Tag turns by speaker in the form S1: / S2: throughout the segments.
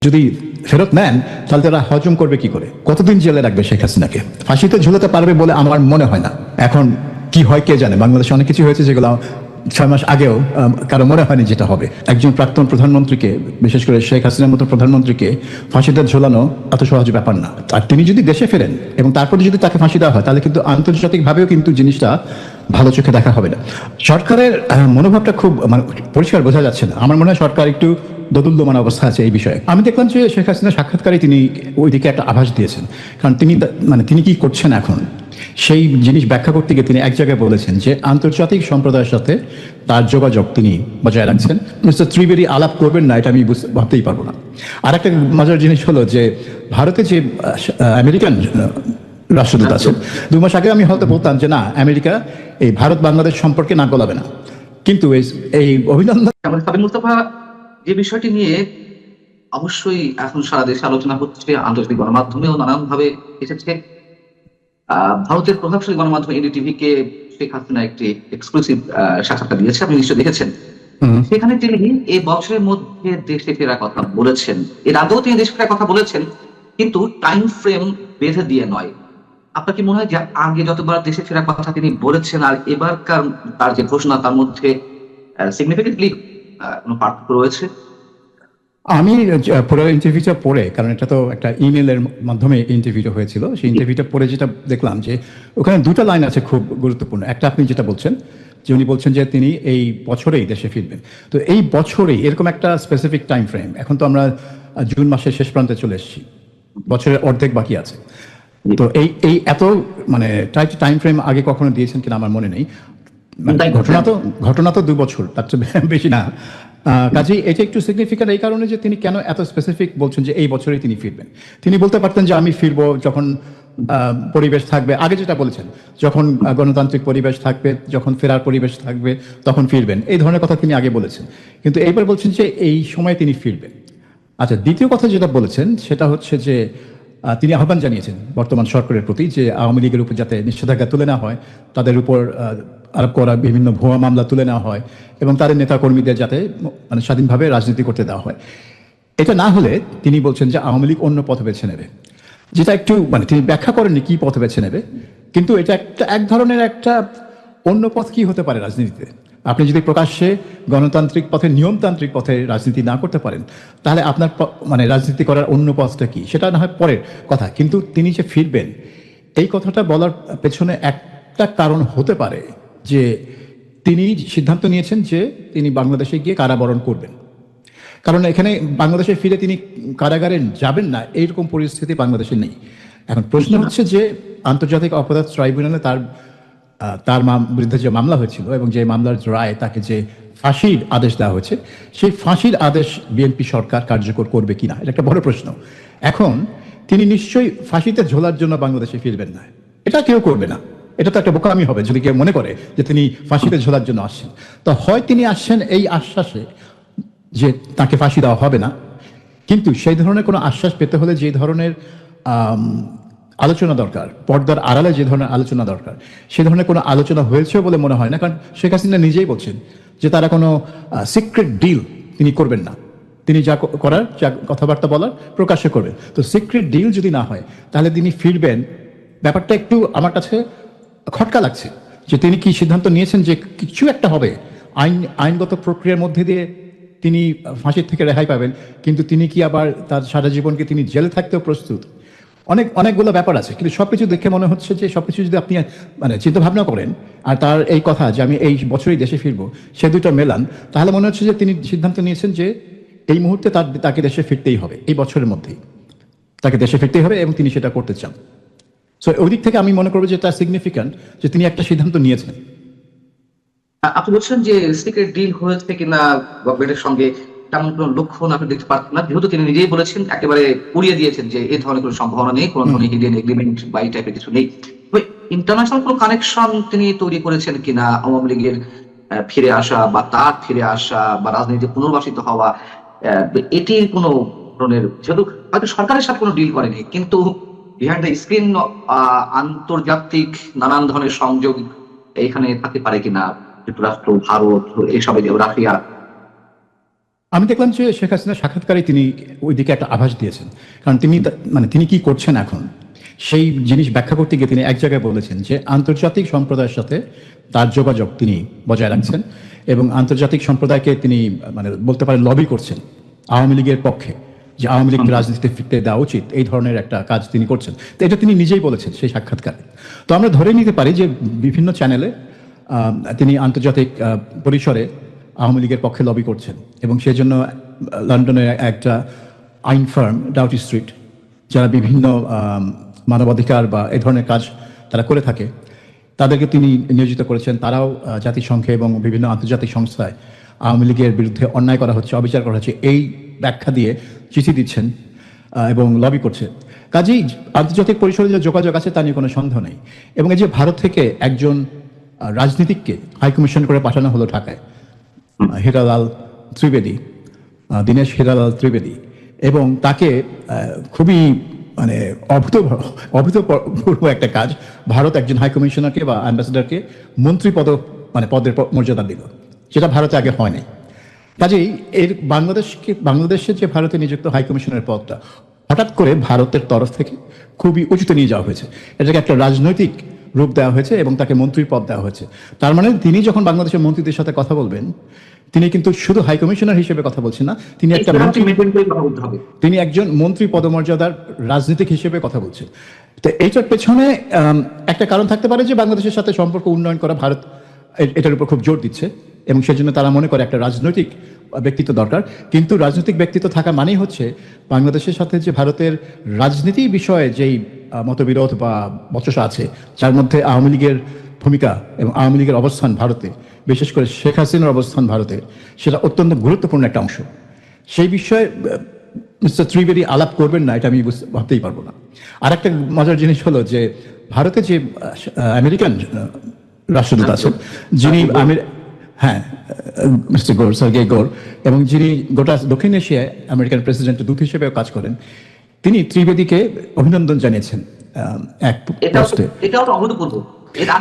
S1: যদি ফেরত নেন তাহলে তারা হজম করবে কি করে? কতদিন জেলে রাখবে শেখ হাসিনাকে? ফাঁসিতে ঝুলাতে পারবে বলে আমার মনে হয় না। এখন কি হয় কে জানে, বাংলাদেশে অনেক কিছু হয়েছে যেগুলো 6 মাস আগেও কারো মনে হয়নি যেটা হবে। একজন প্রাক্তন প্রধানমন্ত্রীকে, বিশেষ করে শেখ হাসিনার মতো প্রধানমন্ত্রীকে ফাঁসিতে ঝোলানো এত সহজ ব্যাপার না। আর তিনি যদি দেশে ফেরেন এবং তারপরে যদি তাকে ফাঁসি দেওয়া হয় তাহলে কিন্তু আন্তর্জাতিকভাবেও কিন্তু জিনিসটা ভালো চোখে দেখা হবে না। সরকারের মনোভাবটা খুব পরিষ্কার বোঝা যাচ্ছে না। আমার মনে হয় সরকার একটু দোদুল্যমান অবস্থা আছে এই বিষয়ে। আমি দেখলাম যে শেখ হাসিনা সাক্ষাৎকারে তিনি ওইদিকে একটা আভাস দিয়েছেন, কারণ তিনি কি করছেন এখন সেই জিনিস ব্যাখ্যা করতে গিয়ে তিনি এক জায়গায় বলেছেন যে আন্তর্জাতিক সম্প্রদায়ের সাথে তার যোগাযোগ তিনি বজায় রাখছেন। মিস্টার ত্রিবেদী আলাপ করবেন না এটা আমি ভাবতেই পারবো না। আর একটা মজার জিনিস হলো যে ভারতে যে আমেরিকান রাষ্ট্রদূত আছেন, 2 মাস আগে আমি হয়তো বলতাম যে না, আমেরিকা এই ভারত বাংলাদেশ সম্পর্কে নাক গলাবে না, কিন্তু এই অভিনন্দন
S2: সাবির মুস্তাফা যে বিষয়টি নিয়ে অবশ্যই এখন সারা দেশে আলোচনা হচ্ছে, আন্তর্জাতিক গণমাধ্যমেও নানান ভাবে এসেছে। ভারতের প্রভাবশালী গণমাধ্যম এনডিটিভি কে শেখ হাসিনা একটি এক্সক্লুসিভ সাক্ষাৎকার দিয়েছে, আপনি নিশ্চয়ই দেখেছেন। সেখানে তিনি এই বছরের মধ্যে দেশে ফেরার কথা বলেছেন। এর আগেও তিনি দেশে ফেরার কথা বলেছেন, কিন্তু টাইম ফ্রেম বেঁধে দিয়ে নয়। আপনার কি মনে হয় যে আগে যতবার দেশে ফেরার কথা তিনি বলেছেন আর এবারকার তার যে ঘোষণা তার মধ্যে সিগনিফিকেন্টলি কোনো পার্থক্য রয়েছে?
S1: আমি পুরো ইন্টারভিউটা পড়ে, কারণ এটা তো একটা ইমেলের মাধ্যমে ইন্টারভিউটা হয়েছিল, সেই ইন্টারভিউটা পড়ে যেটা দেখলাম যে ওখানে 2টা লাইন আছে খুব গুরুত্বপূর্ণ। একটা আপনি যেটা বলছেন যে উনি বলছেন যে তিনি এই বছরেই দেশে ফিরবেন। তো এই বছরেই এরকম একটা স্পেসিফিক টাইম ফ্রেম, এখন তো আমরা জুন মাসের শেষ প্রান্তে চলে এসেছি, বছরের অর্ধেক বাকি আছে। তো এই এত টাইম ফ্রেম আগে কখনো দিয়েছেন কিনা আমার মনে নেই। ঘটনা তো 2 বছর, তার চেয়ে বেশি না। কাজেই এটা একটু সিগনিফিক্যান্ট এই কারণে যে তিনি কেন এত স্পেসিফিক বলছেন যে এই বছরেই তিনি ফিরবেন। তিনি বলতে পারতেন যে আমি ফিরবো যখন পরিবেশ থাকবে, আগে যেটা বলেছেন, যখন গণতান্ত্রিক পরিবেশ থাকবে, যখন ফেরার পরিবেশ থাকবে তখন ফিরবেন, এই ধরনের কথা তিনি আগে বলেছেন। কিন্তু এইবার বলছেন যে এই সময় তিনি ফিরবেন। আচ্ছা, দ্বিতীয় কথা যেটা বলেছেন সেটা হচ্ছে যে তিনি আহ্বান জানিয়েছেন বর্তমান সরকারের প্রতি যে আওয়ামী লীগের উপর যাতে নিষেধাজ্ঞা তুলে নেওয়া হয়, তাদের উপর আরোপ করা বিভিন্ন ভুয়া মামলা তুলে নেওয়া হয় এবং তাদের নেতাকর্মীদের যাতে স্বাধীনভাবে রাজনীতি করতে দেওয়া হয়। এটা না হলে তিনি বলছেন যে আওয়ামী লীগ অন্য পথ বেছে নেবে, যেটা একটু তিনি ব্যাখ্যা করেননি কি পথ বেছে নেবে, কিন্তু এটা এক ধরনের একটা অন্য পথ কি হতে পারে রাজনীতিতে। আপনি যদি প্রকাশ্যে গণতান্ত্রিক পথে, নিয়মতান্ত্রিক পথে রাজনীতি না করতে পারেন, তাহলে আপনার রাজনীতি করার অন্য পথটা কি, সেটা না হয় পরের কথা। কিন্তু তিনি যে ফিরবেন এই কথাটা বলার পেছনে একটা কারণ হতে পারে যে তিনি সিদ্ধান্ত নিয়েছেন যে তিনি বাংলাদেশে গিয়ে কারাবরণ করবেন। কারণ এখানে বাংলাদেশে ফিরে তিনি কারাগারে যাবেন না এইরকম পরিস্থিতি বাংলাদেশে নেই। এখন প্রশ্ন হচ্ছে যে আন্তর্জাতিক অপরাধ ট্রাইব্যুনালে তার বিরুদ্ধে যে মামলা হয়েছিল এবং যে মামলার রায় তাকে যে ফাঁসির আদেশ দেওয়া হয়েছে, সেই ফাঁসির আদেশ বিএনপি সরকার কার্যকর করবে কিনা, এটা একটা বড় প্রশ্ন। এখন তিনি নিশ্চয়ই ফাঁসিতে ঝোলার জন্য বাংলাদেশে ফিরবেন না, এটা কেউ করবে না। এটা তো একটা বোকামি হবে যদি কেউ মনে করে যে তিনি ফাঁসিতে ঝোলার জন্য আসছেন। তো হয় তিনি আসছেন এই আশ্বাসে যে তাকে ফাঁসি দেওয়া হবে না, কিন্তু সেই ধরনের কোনো আশ্বাস পেতে হলে যে ধরনের আলোচনা দরকার, পর্দার আড়ালে যে ধরনের আলোচনা দরকার, সে ধরনের কোনো আলোচনা হয়েছে বলে মনে হয় না। কারণ শেখ হাসিনা নিজেই বলছেন যে তারা কোনো সিক্রেট ডিল তিনি করবেন না, তিনি যা করার, যা কথাবার্তা বলার প্রকাশ্যে করবেন। তো সিক্রেট ডিল যদি না হয় তাহলে তিনি ফিরবেন, ব্যাপারটা একটু আমার কাছে খটকা লাগছে যে তিনি কি সিদ্ধান্ত নিয়েছেন যে কিছু একটা হবে, আইনগত প্রক্রিয়ার মধ্যে দিয়ে তিনি ফাঁসির থেকে রেহাই পাবেন, কিন্তু তিনি কি আবার তার সারা জীবনকে তিনি জেলে থাকতেও প্রস্তুত। অনেকগুলো ব্যাপার আছে, কিন্তু সবকিছু দেখে মনে হচ্ছে যে সবকিছু যদি আপনি চিন্তা ভাবনা করেন আর তার এই কথা যে আমি এই বছরই দেশে ফিরবো, সে দুটো মেলান, তাহলে মনে হচ্ছে যে তিনি সিদ্ধান্ত নিয়েছেন যে এই মুহূর্তে তাকে দেশে ফিরতেই হবে, এই বছরের মধ্যেই তাকে দেশে ফিরতেই হবে এবং তিনি সেটা করতে চান। সো ওই দিক থেকে আমি মনে করবো যে তার সিগনিফিক্যান্ট যে তিনি একটা সিদ্ধান্ত নিয়েছেন।
S2: আপনি বলছেন যে সিক্রেট ডিল হয়েছে কিনা গভর্নমেন্টের সঙ্গে তেমন কোনো লক্ষণ আপনি দেখতে পাচ্ছেন না, যেহেতু তিনি নিজেই বলেছেন, একেবারে উড়িয়ে দিয়েছেন যে এই ধরনের কোনো সম্ভাবনা নেই, কোনো ধরনের হিডেন এগ্রিমেন্ট বা এই টাইপের কিছু নেই। ইন্টারন্যাশনাল কোনো কানেকশন তিনি তৈরি করেছেন কিনা আওয়ামী লীগের ফিরে আসা বা তার ফিরে আসা বা রাজনীতি পুনর্বাসিত হওয়া, এটির কোনো ধরনের, যেহেতু হয়তো সরকারের সাথে কোনো ডিল করেনি, কিন্তু বিহাইন্ড দ্য স্ক্রিন আন্তর্জাতিক নানান ধরনের সংযোগ এখানে থাকতে পারে কিনা, যুক্তরাষ্ট্র, ভারত, এইসব, রাশিয়া?
S1: আমি দেখলাম যে শেখ হাসিনার সাক্ষাৎকারে তিনি ওইদিকে একটা আভাস দিয়েছেন, কারণ তিনি মানে তিনি কি করছেন এখন সেই জিনিস ব্যাখ্যা করতে গিয়ে তিনি এক জায়গায় বলেছেন যে আন্তর্জাতিক সম্প্রদায়ের সাথে তার যোগাযোগ তিনি বজায় রাখছেন এবং আন্তর্জাতিক সম্প্রদায়কে তিনি মানে বলতে পারেন লবি করছেন আওয়ামী লীগের পক্ষে, যে আওয়ামী লীগকে রাজনীতিতে ফিরতে দেওয়া উচিত, এই ধরনের একটা কাজ তিনি করছেন। তো এটা তিনি নিজেই বলেছেন সেই সাক্ষাৎকারে। তো আমরা ধরে নিতে পারি যে বিভিন্ন চ্যানেলে তিনি আন্তর্জাতিক পরিসরে আওয়ামী লীগের পক্ষে লবি করছেন এবং সেজন্য লন্ডনের একটা আইন ফার্ম ডাউটি স্ট্রিট, যারা বিভিন্ন মানবাধিকার বা এই ধরনের কাজ তারা করে থাকে, তাদেরকে তিনি নিয়োজিত করেছেন। তারাও জাতিসংঘে এবং বিভিন্ন আন্তর্জাতিক সংস্থায় আওয়ামী লীগের বিরুদ্ধে অন্যায় করা হচ্ছে, অবিচার করা হচ্ছে, এই ব্যাখ্যা দিয়ে চিঠি দিচ্ছেন এবং লবি করছে। কাজেই আন্তর্জাতিক পরিসরে যে যোগাযোগ আছে তা নিয়ে কোনো সন্দেহ নেই। এবং এই যে ভারত থেকে একজন রাজনীতিককে হাইকমিশন করে পাঠানো হলো ঢাকায়, হীরালাল ত্রিবেদী, দীনেশ হীরালাল ত্রিবেদী, এবং তাকে খুবই মানে অভূতপূর্ব একটা কাজ, ভারত একজন হাই কমিশনারকে বা অ্যাম্বাসেডারকে মন্ত্রী পদের মর্যাদা দিল, যেটা ভারতে আগে হয়নি। কাজেই এর বাংলাদেশে যে ভারতে নিযুক্ত হাই কমিশনারের পদটা হঠাৎ করে ভারতের তরফ থেকে খুবই উঁচুতে নিয়ে যাওয়া হয়েছে, এটাকে একটা রাজনৈতিক রূপ দেওয়া হয়েছে এবং তাকে মন্ত্রীর পদ দেওয়া হয়েছে। তার মানে তিনি যখন বাংলাদেশের মন্ত্রীদের সাথে কথা বলবেন, তিনি কিন্তু শুধু হাই কমিশনার হিসেবে কথা বলছেন না, তিনি একটা তিনি একজন মন্ত্রী পদমর্যাদার রাজনীতিক হিসেবে কথা বলছেন। তো এইটার পেছনে একটা কারণ থাকতে পারে যে বাংলাদেশের সাথে সম্পর্ক উন্নয়ন করা ভারত এটার উপর খুব জোর দিচ্ছে এবং সেজন্য তারা মনে করে একটা রাজনৈতিক ব্যক্তিত্ব দরকার। কিন্তু রাজনৈতিক ব্যক্তিত্ব থাকা মানেই হচ্ছে বাংলাদেশের সাথে যে ভারতের রাজনীতি বিষয়ে যেই মতবিরোধ বা বচসা আছে, যার মধ্যে আওয়ামী লীগের ভূমিকা এবং আওয়ামী লীগের অবস্থান ভারতে, বিশেষ করে শেখ হাসিনার অবস্থান ভারতে, সেটা অত্যন্ত গুরুত্বপূর্ণ একটা অংশ। সেই বিষয়ে মিস্টার ত্রিবেদী আলাপ করবেন না, এটা আমি ভাবতেই পারবো না। আর একটা মজার জিনিস হলো যে ভারতে যে আমেরিকান রাষ্ট্রদূত আছেন, যিনি হ্যাঁ মিস্টার গোর, সার্গেই গোর, এবং যিনি গোটা দক্ষিণ এশিয়ায় আমেরিকান প্রেসিডেন্টের দূত হিসেবেও কাজ করেন, তিনি ত্রিবেদীকে অভিনন্দন জানিয়েছেন এক পোস্টে।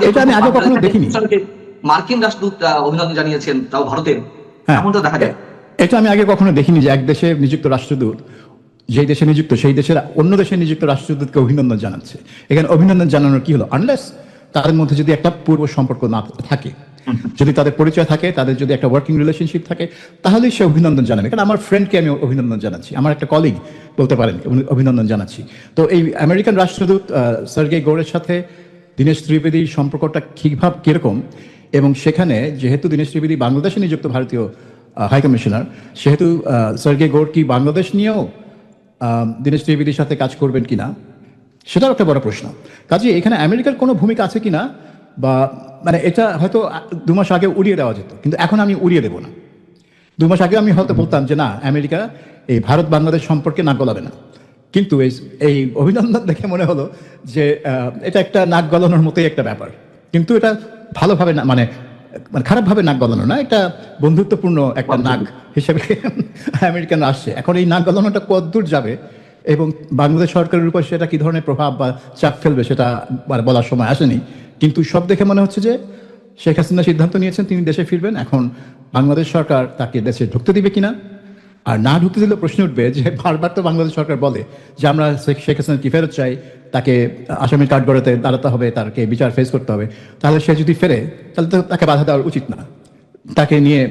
S1: এটা আমি আগে কখনো দেখিনি।
S2: মার্কিন রাষ্ট্রদূত অভিনন্দন জানিয়েছেন, তাও ভারতের, এমনটা দেখা যায়।
S1: এটা আমি আগে কখনো দেখিনি যে এক দেশে নিযুক্ত রাষ্ট্রদূত যেই দেশে নিযুক্ত সেই দেশের অন্য দেশে নিযুক্ত রাষ্ট্রদূতকে অভিনন্দন জানাচ্ছে। এখানে অভিনন্দন জানানোর কি হলো? আনলেস তাদের মধ্যে যদি একটা পূর্ব সম্পর্ক না থাকে, যদি তাদের পরিচয় থাকে, তাদের যদি একটা ওয়ার্কিং রিলেশনশিপ থাকে, তাহলেই সে অভিনন্দন জানাবে। কারণ আমার ফ্রেন্ডকে আমি অভিনন্দন জানাচ্ছি, আমার একটা কলিগ বলতে পারেন অভিনন্দন জানাচ্ছি। তো এই আমেরিকান রাষ্ট্রদূত সার্গেই গোরের সাথে দীনেশ ত্রিবেদীর সম্পর্কটা কিরকম, এবং সেখানে যেহেতু দীনেশ ত্রিবেদী বাংলাদেশে নিযুক্ত ভারতীয় হাই কমিশনার, সেহেতু সার্গেই গোর কি বাংলাদেশ নিয়েও দীনেশ ত্রিবেদীর সাথে কাজ করবেন কিনা, সেটাও একটা বড় প্রশ্ন। কাজে এখানে আমেরিকার কোনো ভূমিকা আছে কিনা, বা মানে এটা হয়তো 2 মাস আগে উড়িয়ে দেওয়া যেত, কিন্তু এখন আমি উড়িয়ে দেবো না। 2 মাস আগে আমি হয়তো বলতাম যে না, আমেরিকা এই ভারত বাংলাদেশ সম্পর্কে নাক গলাবে না, কিন্তু এই অভিনন্দন দেখে মনে হলো যে এটা একটা নাক গলানোর মতোই একটা ব্যাপার। কিন্তু এটা ভালোভাবে না, মানে খারাপভাবে নাক গলানো না, একটা বন্ধুত্বপূর্ণ একটা নাক হিসেবে আমেরিকান আসছে। এখন এই নাক গলানোটা কতদূর যাবে এবং বাংলাদেশ সরকারের উপর সেটা কি ধরনের প্রভাব বা চাপ ফেলবে, সেটা বলার সময় আসেনি। কিন্তু সব দেখে মনে হচ্ছে যে শেখ হাসিনা সিদ্ধান্ত নিয়েছেন তিনি দেশে ফিরবেন। এখন বাংলাদেশ সরকার তাকে দেশে ঢুকতে দিবে কিনা, আর না ঢুকতে দিলে প্রশ্ন উঠবে যে বারবার তো বাংলাদেশ সরকার বলে যে আমরা শেখ হাসিনা কি ফেরত চাই, তাকে আসামির কাঠগড়াতে দাঁড়াতে হবে, তাকে বিচার ফেস করতে হবে। তাহলে সে যদি ফেরে, তাহলে তো তাকে বাধা দেওয়া উচিত না, তাকে নিয়ে